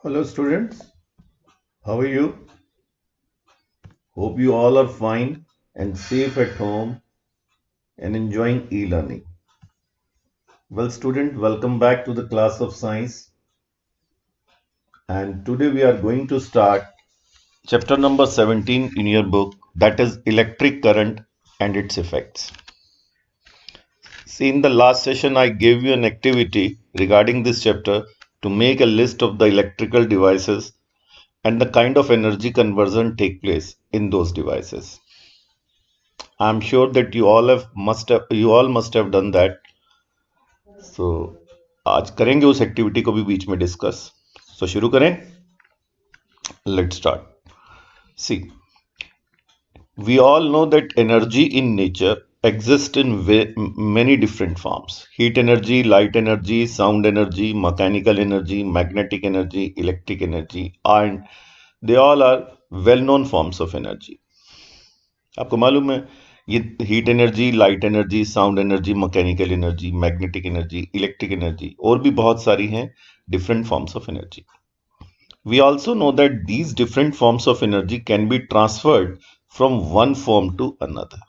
Hello students, how are you? Hope you all are fine and safe at home and enjoying e-learning. Well student, welcome back to the class of science, and today we are going to start chapter number 17 in your book, that is electric current and its effects. See, in the last session I gave you an activity regarding this chapter to make a list of the electrical devices and the kind of energy conversion take place in those devices. I'm sure that you all must have done that. So आज करेंगे उस activity को भी बीच में discuss. So शुरू करें. Let's start. See, we all know that energy in nature exists in many different forms: heat energy, light energy, sound energy, mechanical energy, magnetic energy, electric energy, and they all are well known forms of energy. आपको मालूम है ये heat energy, light energy, sound energy, mechanical energy, magnetic energy, electric energy और भी बहुत सारी हैं different forms of energy. We also know that these different forms of energy can be transferred from one form to another.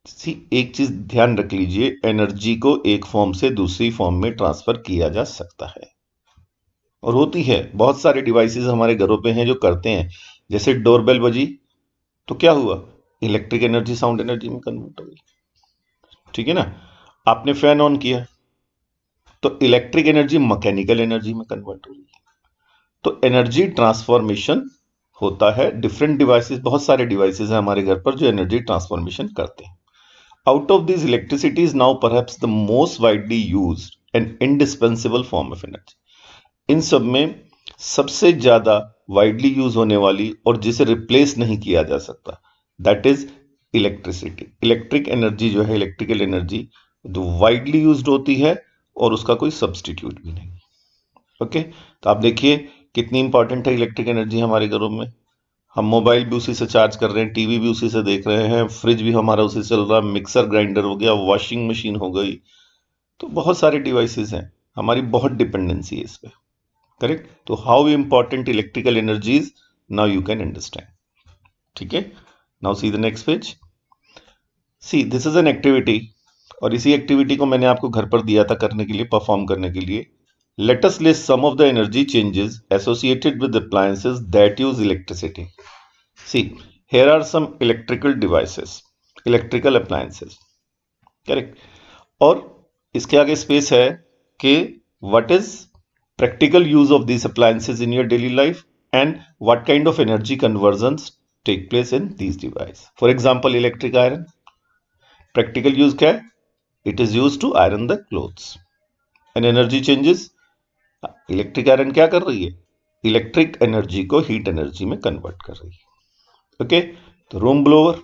सी, एक चीज ध्यान रख लीजिए, एनर्जी को एक फॉर्म से दूसरी फॉर्म में ट्रांसफर किया जा सकता है और होती है. बहुत सारे डिवाइसेस हमारे घरों पे हैं जो करते हैं. जैसे डोरबेल बजी तो क्या हुआ, इलेक्ट्रिक एनर्जी साउंड एनर्जी में कन्वर्ट हो गई. ठीक है ना. आपने फैन ऑन किया तो इलेक्ट्रिक एनर्जी मैकेनिकल एनर्जी में कन्वर्ट हो गई. तो एनर्जी ट्रांसफॉर्मेशन होता है. डिफरेंट डिवाइसेस, बहुत सारे डिवाइसेस हैं हमारे घर पर जो एनर्जी ट्रांसफॉर्मेशन करते हैं. Out of this electricity is now perhaps the most widely used and indispensable form of energy. इन सब में सबसे ज्यादा वाइडली यूज होने वाली और जिसे रिप्लेस नहीं किया जा सकता, that is electricity. Electric energy जो है, इलेक्ट्रिकल एनर्जी जो वाइडली यूज्ड होती है और उसका कोई सब्सटीट्यूट भी नहीं. ओके, तो आप देखिए कितनी इंपॉर्टेंट है इलेक्ट्रिक एनर्जी हमारे घरों में. हम मोबाइल भी उसी से चार्ज कर रहे हैं, टीवी भी उसी से देख रहे हैं, फ्रिज भी हमारा उसी से चल रहा है, मिक्सर ग्राइंडर हो गया, वॉशिंग मशीन हो गई. तो बहुत सारे डिवाइसेस हैं, हमारी बहुत डिपेंडेंसी है इस पे. करेक्ट. तो how important electrical energies, now you can understand. ठीक है. Now see the next page. See, this is an activity और इसी एक्टिविटी को मैंने आपको घर पर दिया था करने के लिए, परफॉर्म करने के लिए. Let us list some of the energy changes associated with appliances that use electricity. See, here are some electrical devices, electrical appliances. Correct. और इसके आगे स्पेस है कि what is practical use of these appliances in your daily life and what kind of energy conversions take place in these devices. For example, electric iron. Practical use क्या है? It is used to iron the clothes. And energy changes. Electric iron क्या कर रही है? Electric energy को heat energy में convert कर रही है. ओके. तो रूम ब्लोअर,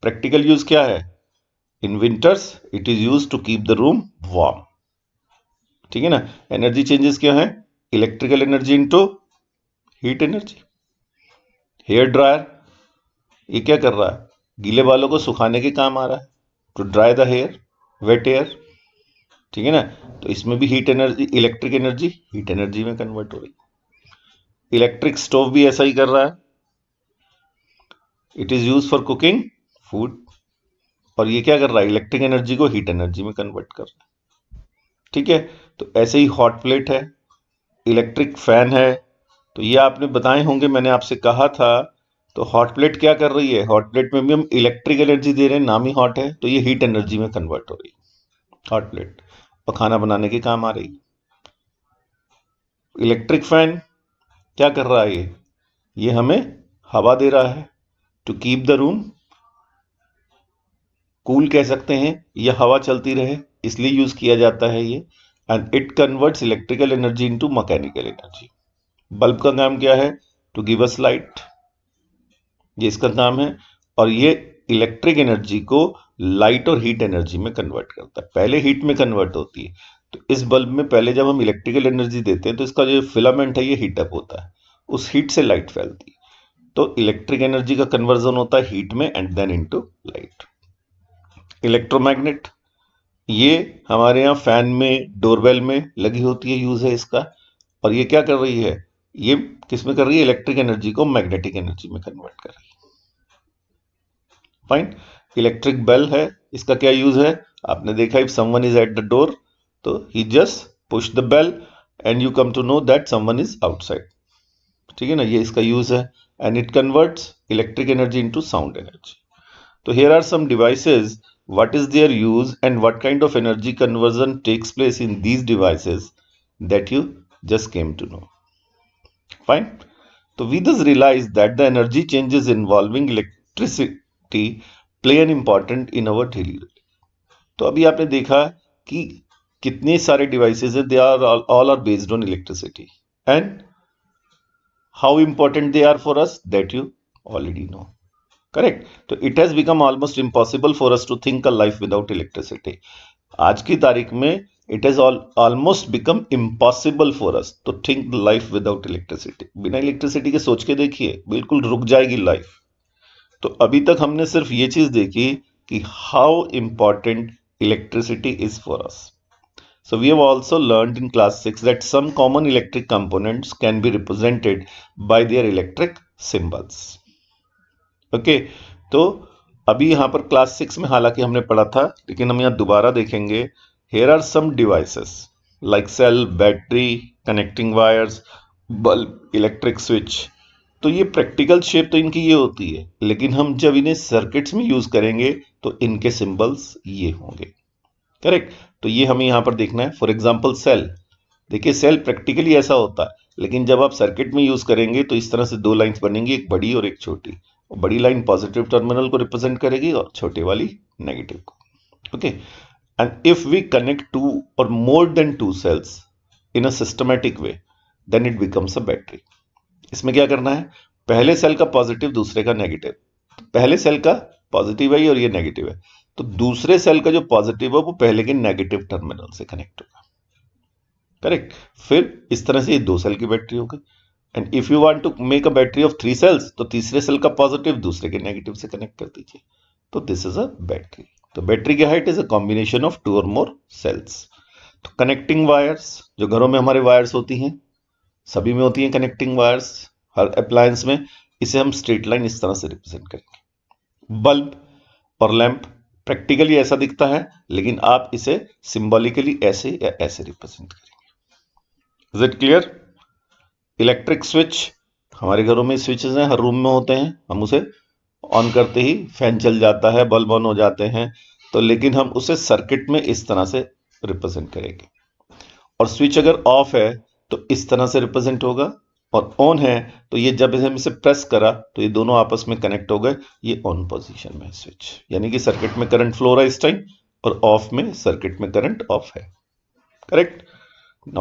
प्रैक्टिकल यूज क्या है? In winters it is use to keep the room warm. ठीक है ना. एनर्जी चेंजेस क्या है? Electrical energy into heat energy. Hair dryer, ये क्या कर रहा है? गीले बालों को सुखाने के काम आ रहा है, to dry the hair, wet hair. ठीक है ना. तो इसमें भी heat energy, electric energy heat energy में कन्वर्ट हो रही. इलेक्ट्रिक स्टोव भी ऐसा ही कर रहा है. It is use for cooking food. और ये क्या कर रहा है? इलेक्ट्रिक एनर्जी को हीट एनर्जी में कन्वर्ट कर रहा है. ठीक है. तो ऐसे ही हॉट प्लेट है, इलेक्ट्रिक फैन है. तो ये आपने बताए होंगे, मैंने आपसे कहा था. तो हॉट प्लेट क्या कर रही है? हॉट प्लेट में भी हम इलेक्ट्रिक एनर्जी दे रहे हैं, नाम ही हॉट है, तो ये हीट एनर्जी में कन्वर्ट हो रही है हॉट प्लेट, और खाना बनाने के काम आ रही. इलेक्ट्रिक फैन क्या कर रहा है? ये हमें हवा दे रहा है, to keep the room cool कह सकते हैं, या हवा चलती रहे इसलिए यूज किया जाता है ये. And it converts electrical energy into mechanical energy. Bulb का काम क्या है? टू गिव अस लाइट, ये इसका काम है. और ये इलेक्ट्रिक एनर्जी को लाइट और हीट एनर्जी में कन्वर्ट करता है. पहले हीट में कन्वर्ट होती है. तो इस बल्ब में पहले जब हम इलेक्ट्रिकल एनर्जी देते हैं तो इसका जो फिलामेंट है ये हीटअप होता है, उस हीट से लाइट फैलती है. तो इलेक्ट्रिक एनर्जी का कन्वर्जन होता है हीट में and then into light. Electromagnet, ये हमारे यहाँ फैन में, डोरबेल में लगी होती है, यूज है इसका. और ये क्या कर रही है, ये किस में कर रही है, इलेक्ट्रिक एनर्जी को मैग्नेटिक एनर्जी में कन्वर्ट कर रही है। फाइन। इलेक्ट्रिक बेल है, इसका क्या यूज है, आपने देखा if someone is at the door तो he just push the bell and you come to know that someone is outside. ठीक है ना, ये इसका यूज है। And it converts electric energy into sound energy. तो here are some devices, what is their use and what kind of energy conversion takes place in these devices that you just came to know. Fine. So we thus realize that the energy changes involving electricity play an important in our daily life. तो अभी आपने देखा कि कितने सारे devices हैं, they are all are based on electricity and how important they are for us that you already know. Correct. तो it has become almost impossible for us to think a life without electricity. आज की तारीख में it has almost become impossible for us to think life without electricity. बिना electricity के सोच के देखिए, बिल्कुल रुक जाएगी लाइफ। तो अभी तक हमने सिर्फ ये चीज देखी कि how important electricity is for us. So we have also learned in class 6 that some common electric components can be represented by their electric symbols. Okay तो अभी यहां पर क्लास 6 में हालांकि हमने पढ़ा था, लेकिन हम यहां दोबारा देखेंगे। Here are some devices like cell, battery, connecting wires, bulb, electric switch. तो ये प्रैक्टिकल शेप तो इनकी ये होती है, लेकिन हम जब इन्हें सर्किट्स में यूज करेंगे तो इनके सिंबल्स ये होंगे। करेक्ट। तो ये हमें यहां पर देखना है। फॉर एग्जाम्पल सेल, देखिए सेल प्रैक्टिकली ऐसा होता है, लेकिन जब आप सर्किट में यूज करेंगे तो इस तरह से दो लाइंस बनेंगी, एक बड़ी और एक छोटी। और बड़ी लाइन पॉजिटिव टर्मिनल को रिप्रेजेंट करेगी और छोटी वाली नेगेटिव को। Okay, and if we connect two और more than two cells in a systematic way then it becomes a battery. इसमें क्या करना है, पहले सेल का पॉजिटिव दूसरे का नेगेटिव, पहले सेल का पॉजिटिव है और ये नेगेटिव है, तो दूसरे सेल का जो पॉजिटिव है वो पहले के नेगेटिव टर्मिनल से कनेक्ट होगा। करेक्ट। फिर इस तरह से ये दो सेल की बैटरी हो गई। And if you want to make a battery of 3 cells, तो तीसरे सेल का पॉजिटिव दूसरे के नेगेटिव से कनेक्ट कर दीजिए, तो दिस इज अ बैटरी। तो बैटरी क्या है, it is a combination of 2 और मोर सेल्स। तो कनेक्टिंग वायर्स, जो घरों में हमारे वायर्स होती हैं, सभी में होती हैं कनेक्टिंग वायर्स, हर अप्लायंस में, इसे हम स्ट्रेट लाइन इस तरह से रिप्रेजेंट करेंगे। बल्ब और लैंप प्रैक्टिकली ऐसा दिखता है, लेकिन आप इसे सिंबॉलिकली ऐसे या ऐसे रिप्रेजेंट करेंगे। Is it clear? Electric switch, हमारे घरों में स्विचेस हैं, हर रूम में होते हैं, हम उसे ऑन करते ही फैन चल जाता है, बल्ब ऑन हो जाते हैं, तो लेकिन हम उसे सर्किट में इस तरह से रिप्रेजेंट करेंगे। और स्विच अगर ऑफ है तो इस तरह से रिप्रेजेंट होगा, और ऑन है तो ये जब हम इसे प्रेस करा तो ये दोनों आपस में कनेक्ट हो गए, ये ऑन पोजीशन में है स्विच, यानी कि सर्किट में करंट फ्लो रहा है इस टाइम, और ऑफ में सर्किट में करंट ऑफ है। करेक्ट। ना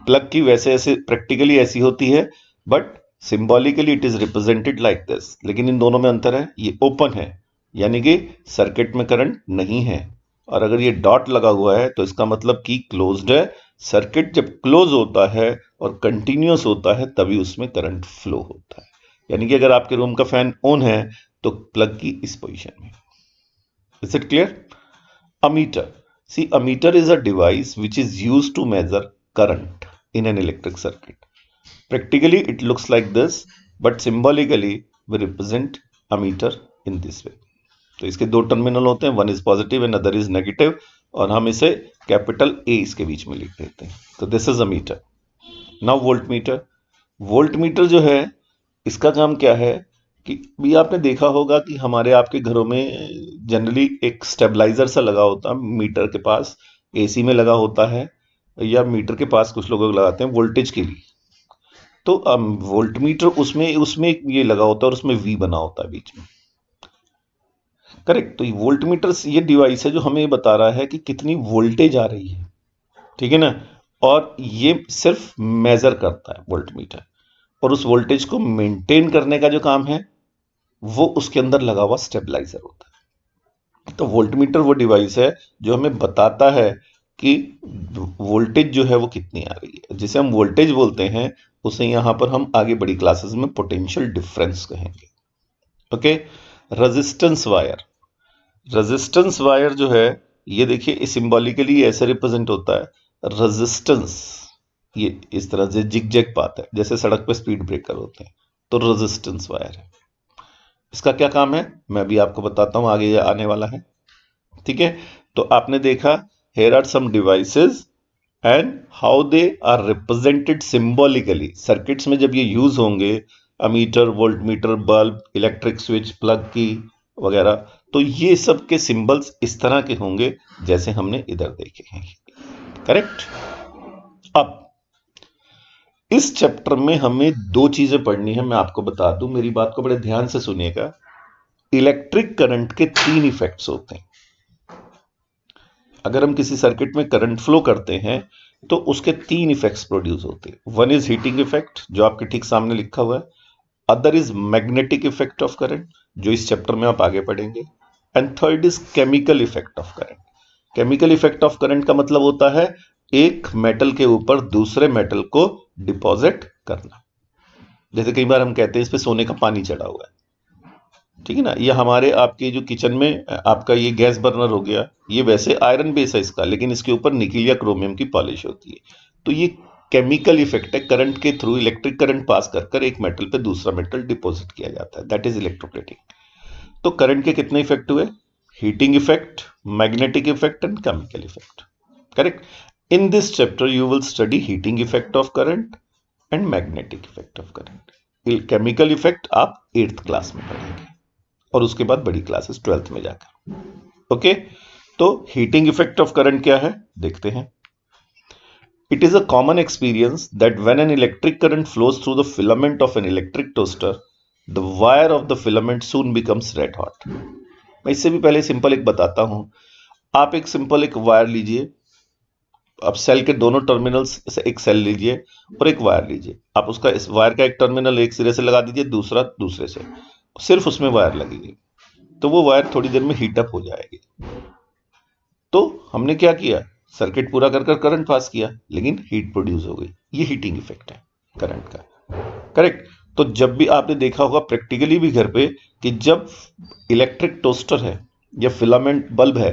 प्लग की वैसे ऐसे प्रैक्टिकली ऐसी होती है, but symbolically it is represented like this. लेकिन इन दोनों में अंतर है, ये ओपन है यानी कि सर्किट में करंट नहीं है, और अगर ये डॉट लगा हुआ है तो इसका मतलब कि क्लोज्ड है। सर्किट जब क्लोज होता है और कंटिन्यूअस होता है तभी उसमें करंट फ्लो होता है। यानी कि अगर आपके रूम का फैन ऑन है तो प्लग की इस पोजीशन में। Is it clear? Ammeter. See, ammeter is a device which is used to measure current in an electric circuit. Practically, it looks like this, but symbolically, we represent ammeter in this way. तो इसके दो terminal होते हैं, one is positive and other is negative, और हम इसे capital A इसके बीच में लिख देते हैं। तो this is ammeter. Now volt meter. Volt meter जो है, इसका काम क्या है कि भी आपने देखा होगा कि हमारे आपके घरों में जनरली एक स्टेबलाइजर सा लगा होता है मीटर के पास, एसी में लगा होता है, या मीटर के पास कुछ लोग लगाते हैं वोल्टेज के लिए। तो वोल्ट मीटर उसमें उसमें ये लगा होता है और उसमें वी बना होता है बीच में। करेक्ट। तो ये वोल्ट मीटर ये डिवाइस है जो हमें बता रहा है कि कितनी वोल्टेज आ रही है, ठीक है ना, और ये सिर्फ मेजर करता है वोल्ट मीटर, और उस वोल्टेज को मेंटेन करने का जो काम है वो उसके अंदर लगा हुआ स्टेबलाइजर होता है। तो वोल्टमीटर वो डिवाइस है जो हमें बताता है कि वोल्टेज जो है वो कितनी आ रही है, जिसे हम वोल्टेज बोलते हैं, उसे यहां पर हम आगे बड़ी क्लासेस में पोटेंशियल डिफरेंस कहेंगे। Okay. Resistance wire. Resistance wire जो है, ये देखिए सिंबॉलिकली ऐसे रिप्रेजेंट होता है रेजिस्टेंस, ये इस तरह से जिग जैग पाथ है, जैसे सड़क पे स्पीड ब्रेकर होते हैं, तो रेजिस्टेंस वायर है। इसका क्या काम है मैं भी आपको बताता हूं, आगे आने वाला है। ठीक है, तो आपने देखा here are some devices and how they are represented symbolically। Circuits में जब ये यूज होंगे, ammeter, volt meter, bulb, electric switch, plug की वगैरह, तो ये सब के सिंबल्स इस तरह के होंगे जैसे हमने इधर देखे हैं। करेक्ट। अब इस चैप्टर में हमें दो चीजें पढ़नी है, मैं आपको बता दूं, मेरी बात को बड़े ध्यान से सुनिएगा। इलेक्ट्रिक करंट के तीन इफेक्ट्स होते हैं। अगर हम किसी सर्किट में करंट फ्लो करते हैं तो उसके तीन इफेक्ट्स प्रोड्यूस होते हैं। वन इज हीटिंग इफेक्ट, जो आपके ठीक सामने लिखा हुआ है। Other is magnetic effect of current, जो इस चैप्टर में आप आगे पढ़ेंगे। And third is chemical effect of current. Chemical effect of current का मतलब होता है एक मेटल के ऊपर दूसरे मेटल को डिपॉजिट करना। जैसे कई बार हम कहते हैं इस पे सोने का पानी चढ़ा हुआ है, ठीक है ना। ये हमारे आपके जो किचन में आपका ये गैस बर्नर हो गया, ये वैसे आयरन बेस है इसका, लेकिन इसके ऊपर निकिल या क्रोमियम की पॉलिश होती है। तो ये केमिकल इफेक्ट है, करंट के थ्रू इलेक्ट्रिक करंट पास कर कर एक मेटल पे दूसरा मेटल डिपॉजिट किया जाता है, दैट इज इलेक्ट्रोप्लेटिंग। तो करंट के कितने इफेक्ट हुए? Heating effect, magnetic effect and chemical effect. Correct. In this chapter you will study heating effect of current and magnetic effect of current. Chemical effect आप 8th class में पढ़ेंगे और उसके बाद बड़ी क्लासेस 12th में जाकर। ओके, तो हीटिंग इफेक्ट ऑफ करंट क्या है देखते हैं। It is a common experience that when an electric current flows through the filament of an electric toaster, the wire of the filament soon becomes red hot. मैं इससे भी पहले simple एक बताता हूं। आप एक सिंपल एक वायर लीजिए, अब सेल के दोनों टर्मिनल्स से एक सेल लीजिए और एक वायर लीजिए। आप उसका इस वायर का एक टर्मिनल एक सिरे से लगा दीजिए, दूसरा दूसरे से, सिर्फ उसमें वायर लगेगी, तो वो वायर थोड़ी देर में हीट अप हो जाएगी। तो हमने क्या किया, सर्किट पूरा कर कर करंट पास किया, लेकिन हीट प्रोड्यूस हो गई। ये हीटिंग इफेक्ट है करंट का। करेक्ट। तो जब भी आपने देखा होगा प्रैक्टिकली भी घर पे कि जब इलेक्ट्रिक टोस्टर है या फिलामेंट बल्ब है,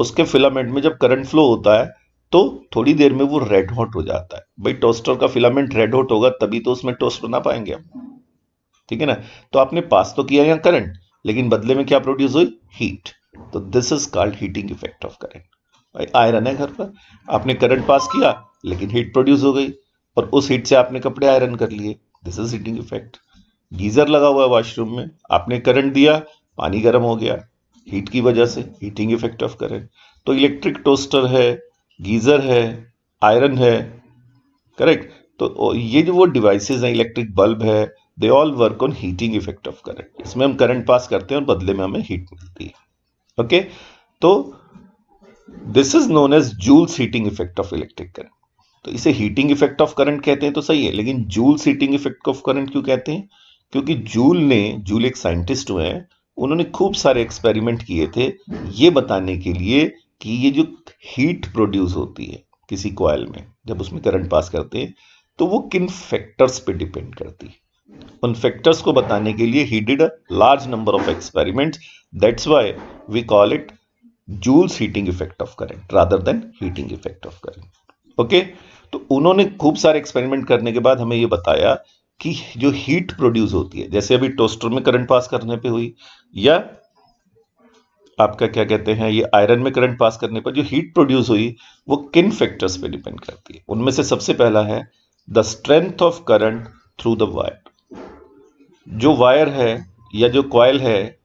उसके फिलामेंट में जब करंट फ्लो होता है तो थोड़ी देर में वो रेड हॉट हो जाता है। भाई टोस्टर का फिलामेंट रेड हॉट होगा तभी तो उसमें टोस्ट बना पाएंगे हम, ठीक है ना। तो आपने पास तो किया यहाँ करंट, लेकिन बदले में क्या प्रोड्यूस हुई? हीट। तो this is called heating effect of current. भाई आयरन है घर पर, आपने करंट पास किया लेकिन हीट प्रोड्यूस हो गई, और उस हीट से आपने कपड़े आयरन कर लिए, this is heating effect. Geyser लगा हुआ है वॉशरूम में, आपने करंट दिया, पानी गर्म हो गया हीट की वजह से, हीटिंग इफेक्ट ऑफ करंट। तो इलेक्ट्रिक टोस्टर है, गीजर है, आयरन है। करेक्ट। तो ये जो वो डिवाइसेस हैं, इलेक्ट्रिक बल्ब है, they all work on heating effect of current. इसमें हम करंट पास करते हैं और बदले में हमें हीट मिलती है। ओके, तो this is known as Joule's heating effect of electric current. तो इसे हीटिंग इफेक्ट ऑफ करंट कहते हैं तो सही है, लेकिन Joule's heating effect of current क्यों कहते हैं? क्योंकि जूल एक साइंटिस्ट हुए हैं, उन्होंने खूब सारे एक्सपेरिमेंट किए थे ये बताने के लिए कि ये जो हीट प्रोड्यूस होती है किसी कॉइल में जब उसमें करंट पास करते हैं, तो वो किन फैक्टर्स पे डिपेंड करती है। उन फैक्टर्स को बताने के लिए ही did a large number of experiments, that's why we call it Joule's heating effect of current rather than heating effect of current. Okay, तो उन्होंने खूब सारे एक्सपेरिमेंट करने के बाद हमें ये बताया कि जो हीट प्रोड्यूस होती है, जैसे अभी टोस्टर में करंट पास करने पे हुई, या आपका क्या कहते हैं ये आयरन में करंट पास करने पर जो हीट प्रोड्यूस हुई, वो किन फैक्टर्स पे डिपेंड करती है। उनमें से सबसे पहला है the strength of current through the wire. जो वायर है या जो कॉइल है,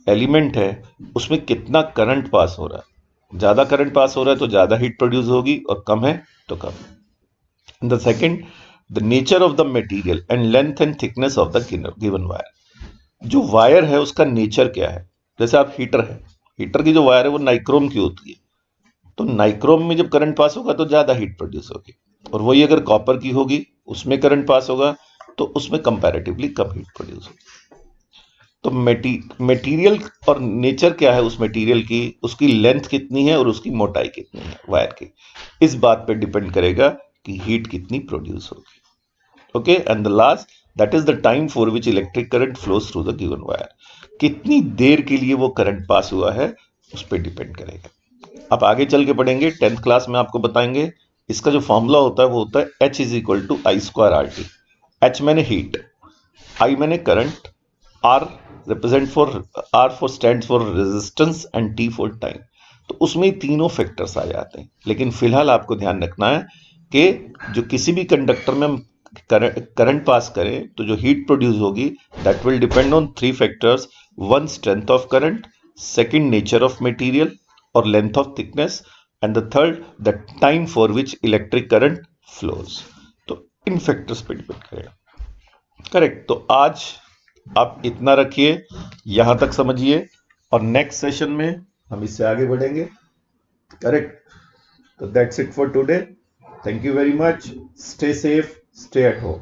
एलिमेंट है, उसमें कितना करंट पास हो रहा है। ज्यादा करंट पास हो रहा है तो ज्यादा हीट प्रोड्यूस होगी, और कम है तो कम। The second, the nature of the material and length and thickness of the given wire. जो वायर है उसका नेचर क्या है। जैसे आप हीटर है, हीटर की जो वायर है वो नाइक्रोम की होती है, तो नाइक्रोम में जब करंट पास होगा तो ज्यादा हीट प्रोड्यूस होगी, और वही अगर कॉपर की होगी उसमें करंट पास होगा तो उसमें कंपैरेटिवली कम हीट प्रोड्यूस होगी। तो मटेरियल और नेचर क्या है उस मटेरियल की, उसकी लेंथ कितनी है और उसकी मोटाई कितनी है वायर की, इस बात पे डिपेंड करेगा कि हीट कितनी प्रोड्यूस होगी। Okay, and the last, that is the time for which electric current flows through the given wire. कितनी देर के लिए वो करंट पास हुआ है उस पर डिपेंड करेगा। आप आगे चल के पढ़ेंगे 10th क्लास में, आपको बताएंगे इसका जो फॉर्मूला होता है वो होता है H is equal to I square R T. H मैंने हीट, I मैंने current, R represent for, R for stand for resistance and T for time. तो उसमें ही तीनों फैक्टर्स आ जाते हैं। लेकिन फिलहाल आपको ध्यान रखना है कि जो किसी भी कंडक्टर में हम करंट पास करें तो जो हीट प्रोड्यूस होगी that will depend on three factors. One, strength of current, second, nature of material और length of thickness, and the third, the time for which electric current flows. तो इन factors पे depend करेगा। Correct. तो आज आप इतना रखिए, यहां तक समझिए, और नेक्स्ट सेशन में हम इससे आगे बढ़ेंगे। करेक्ट। तो that's it for today. Thank you very much. Stay safe, stay at home.